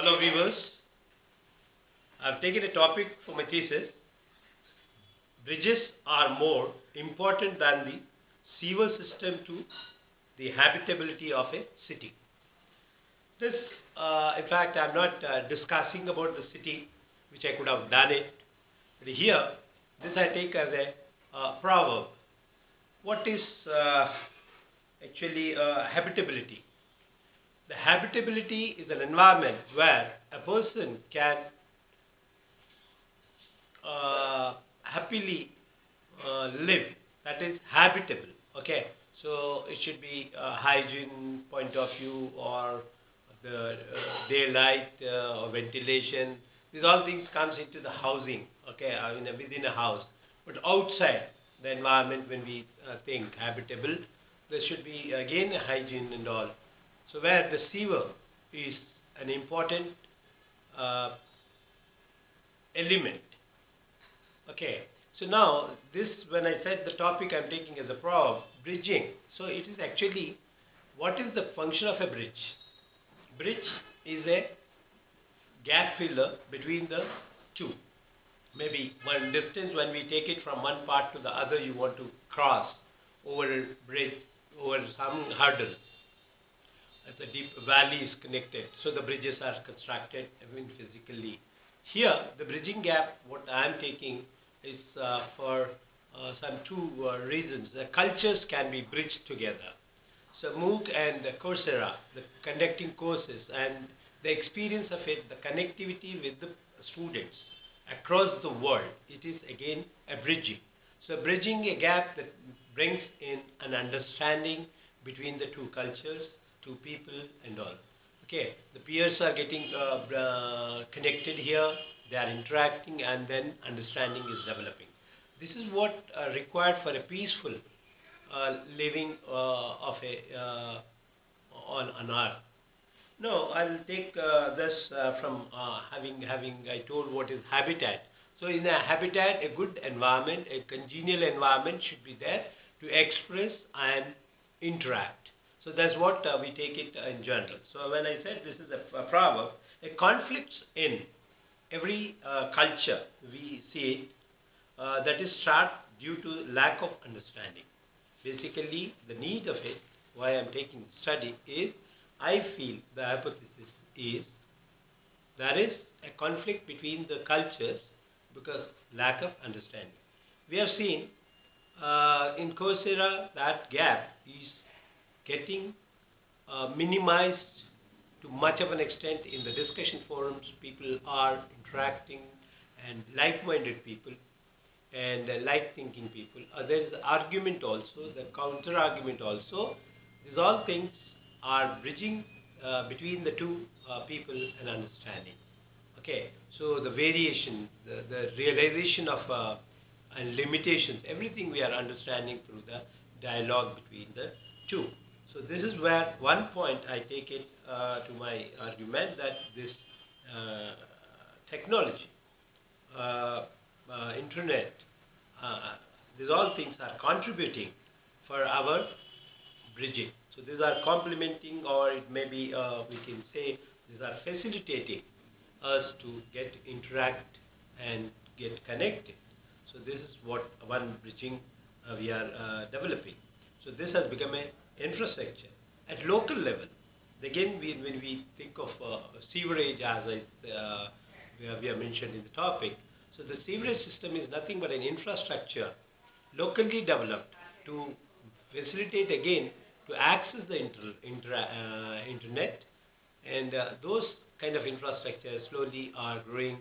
Hello viewers, I've taken a topic for my thesis. Bridges are more important than the sewer system to the habitability of a city. This, in fact, I'm not discussing about the city, which I could have done it. But here, this I take as a proverb. What is actually habitability? The habitability is an environment where a person can happily live, that is habitable. Okay, so it should be hygiene point of view, or the daylight or ventilation. These all things comes into the housing. Okay, within a house, but outside the environment, when we think habitable, there should be again a hygiene and all. So where the sewer is an important element. Okay, so now this, when I said the topic I'm taking as a proverb, bridging. So it is actually, what is the function of a bridge? Bridge is a gap filler between the two. Maybe one distance, when we take it from one part to the other, you want to cross over a bridge, over some hurdle. The deep valley is connected, so the bridges are constructed physically. Here, the bridging gap, what I am taking is for some two reasons. The cultures can be bridged together. So MOOC and Coursera, the conducting courses, and the experience of it, the connectivity with the students across the world, it is again a bridging. So bridging a gap that brings in an understanding between the two cultures, two people and all. Okay, the peers are getting connected here, they are interacting, and then understanding is developing. This is what required for a peaceful living of a on Earth. No, I'll take this from having I told what is habitat. So in a habitat, a good environment, a congenial environment should be there to express and interact. So that's what we take it in general. So when I said this is a proverb, a conflict in every culture, we see it, that is start due to lack of understanding. Basically, the need of it, why I'm taking study is, I feel the hypothesis is there is a conflict between the cultures because lack of understanding. We have seen in Coursera that gap is getting minimized to much of an extent. In the discussion forums, people are interacting, and like-minded people and like-thinking people. There is argument also, the counter-argument also. These all things are bridging between the two people and understanding. Okay, so the variation, the realization of and limitations, everything we are understanding through the dialogue between the two. So this is where one point I take it to my argument, that this technology, internet, these all things are contributing for our bridging. So these are complementing, or it may be, we can say, these are facilitating us to get interact and get connected. So this is what one bridging we are developing. So this has become a infrastructure at local level. Again, when we think of sewerage, as we have mentioned in the topic, so the sewerage system is nothing but an infrastructure locally developed to facilitate, again, to access the internet, and those kind of infrastructure slowly are growing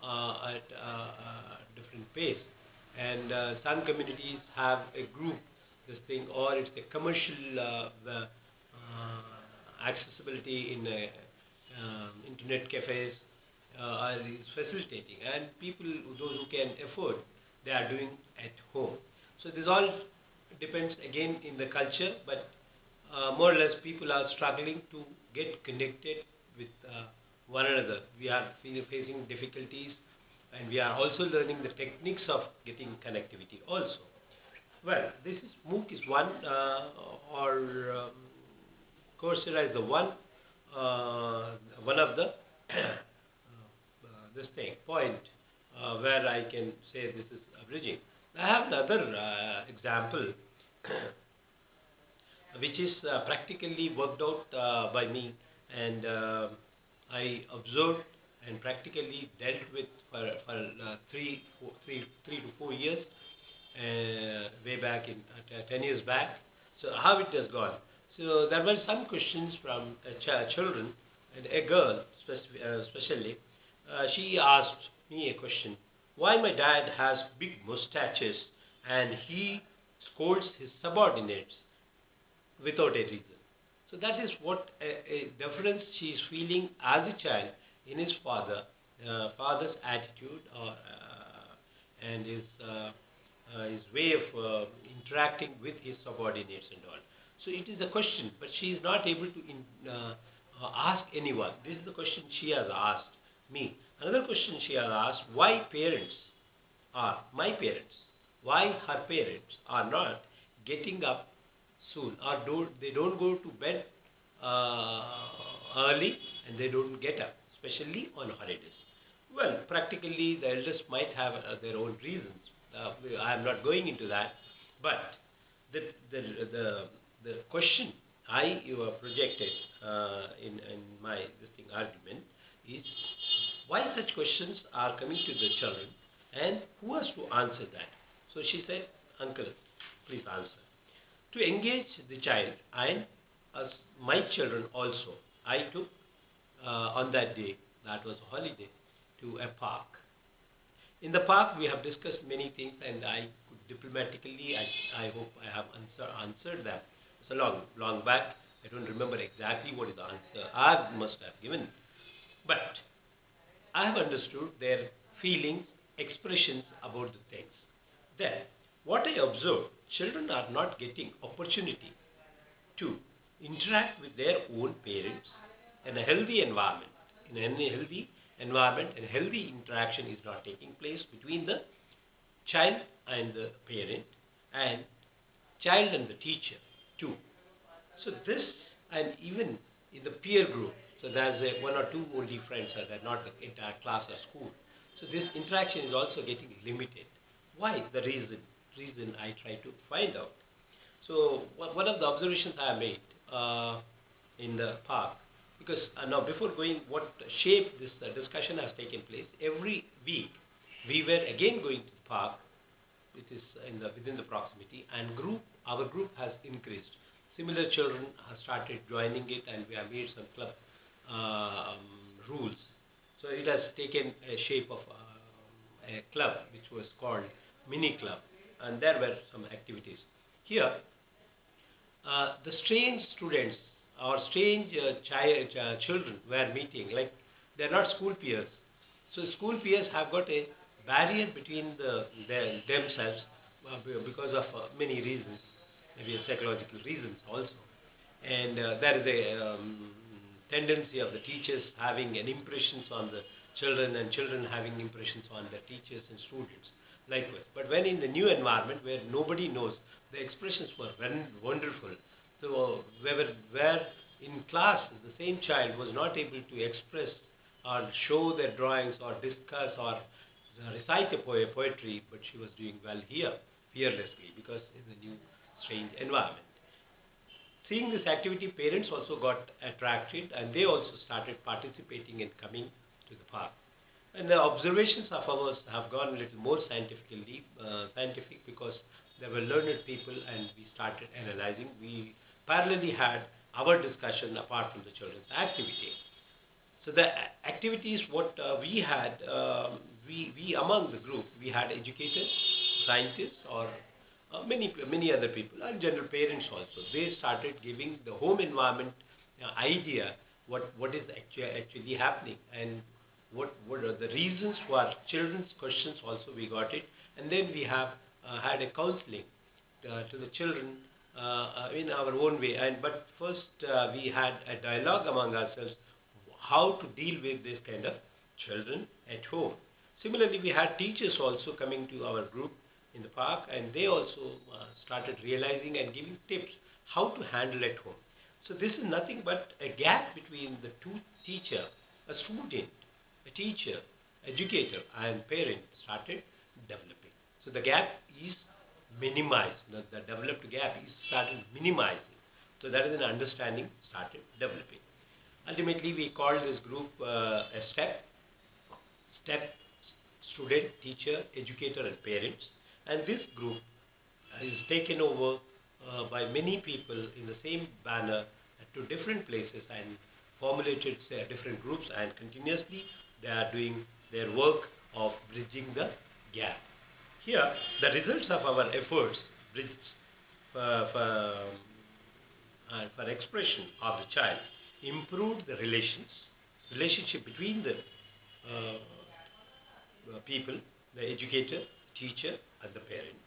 at a different pace. And some communities have a group, this thing, or it's a commercial accessibility in internet cafes is facilitating, and people, those who can afford, they are doing at home. So this all depends again in the culture, but more or less people are struggling to get connected with one another. We are facing difficulties, and we are also learning the techniques of getting connectivity also. Well, this is MOOC is one, or Coursera is the one of the this thing point where I can say this is bridging. I have another example which is practically worked out by me, and I observed and practically dealt with for 3 to 4 years, way back in 10 years back. So how it has gone. So there were some questions from children, and a girl especially. She asked me a question: why my dad has big mustaches and he scolds his subordinates without a reason. So that is what a difference she is feeling as a child in his father's attitude and his way of interacting with his subordinates and all. So it is a question, but she is not able to ask anyone. This is the question she has asked me. Another question she has asked: why my parents, why her parents are not getting up soon, or they don't go to bed early, and they don't get up, especially on holidays. Well, practically the elders might have their own reasons. I am not going into that, but the the the, the question I projected in my this thing argument is why such questions are coming to the children, and who has to answer that. So she said, "Uncle, please answer." To engage the child and as my children also, I took on that day, that was a holiday, to a park. In the park, we have discussed many things, and I could diplomatically, I hope I have answered them. It's a long back. I don't remember exactly what is the answer I must have given. But I have understood their feelings, expressions about the things. Then, what I observed, children are not getting opportunity to interact with their own parents in a healthy environment. In a healthy environment, and healthy interaction is not taking place between the child and the parent, and child and the teacher too. So this, and even in the peer group, so there's one or two only friends, they're not the entire class or school. So this interaction is also getting limited. Why? The reason I try to find out. So one of the observations I made in the park, because now before going, what shape this discussion has taken place, every week we were again going to the park, which is within the proximity, and our group has increased. Similar children have started joining it, and we have made some club rules. So it has taken a shape of a club which was called mini club, and there were some activities. Here, the strange students or strange children were meeting, like they're not school peers. So school peers have got a barrier between themselves because of many reasons, maybe psychological reasons also. And there is a tendency of the teachers having an impressions on the children, and children having impressions on the teachers and students likewise. But when in the new environment where nobody knows, the expressions were wonderful. So where in class the same child was not able to express or show their drawings or discuss or recite a poetry, but she was doing well here fearlessly because in the new strange environment. Seeing this activity, parents also got attracted, and they also started participating and coming to the park. And the observations of ours have gone a little more scientific, because there were learned people, and we started analyzing. We parallelly had our discussion apart from the children's activity. So the activities what we had, we among the group, we had educators, scientists, or many other people, and general parents also. They started giving the home environment idea what is actually happening, and what are the reasons for children's questions also we got it. And then we have had a counseling to the children in our own way. But first we had a dialogue among ourselves how to deal with this kind of children at home. Similarly, we had teachers also coming to our group in the park, and they also started realizing and giving tips how to handle at home. So this is nothing but a gap between the two teacher, a student, a teacher, educator and parent started developing. So the gap is minimized. The developed gap is started minimizing. So that is an understanding started developing. Ultimately, we call this group a step student, teacher, educator, and parents. And this group is taken over by many people in the same banner to different places and formulated different groups, and continuously they are doing their work of bridging the gap. Here, the results of our efforts bridge for expression of the child improve the relationship between the people, the educator, teacher, and the parent.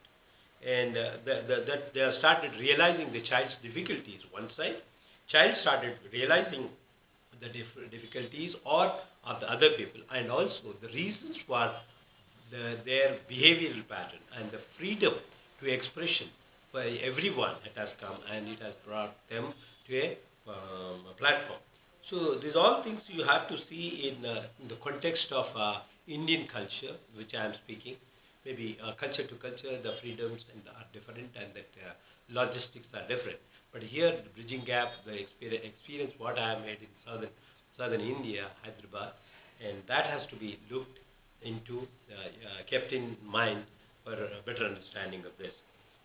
And that they have started realizing the child's difficulties one side. Child started realizing the difficulties or of the other people, and also the reasons for their behavioral pattern and the freedom to expression by everyone. It has come and it has brought them to a platform. So these all things you have to see in the context of Indian culture, which I am speaking. Maybe culture to culture, the freedoms are different, and that logistics are different. But here, the bridging gap, the experience what I have made in southern India, Hyderabad, and that has to be looked into, kept in mind for a better understanding of this.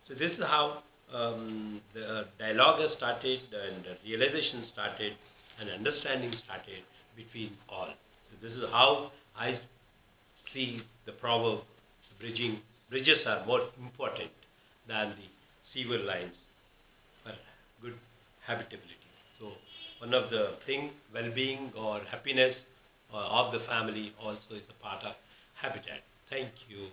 So this is how the dialogue has started, and realization started, and understanding started between all. So this is how I see the proverb, bridges are more important than the sewer lines for good habitability. So one of the things, well-being or happiness of the family also is a part of habitat. Thank you.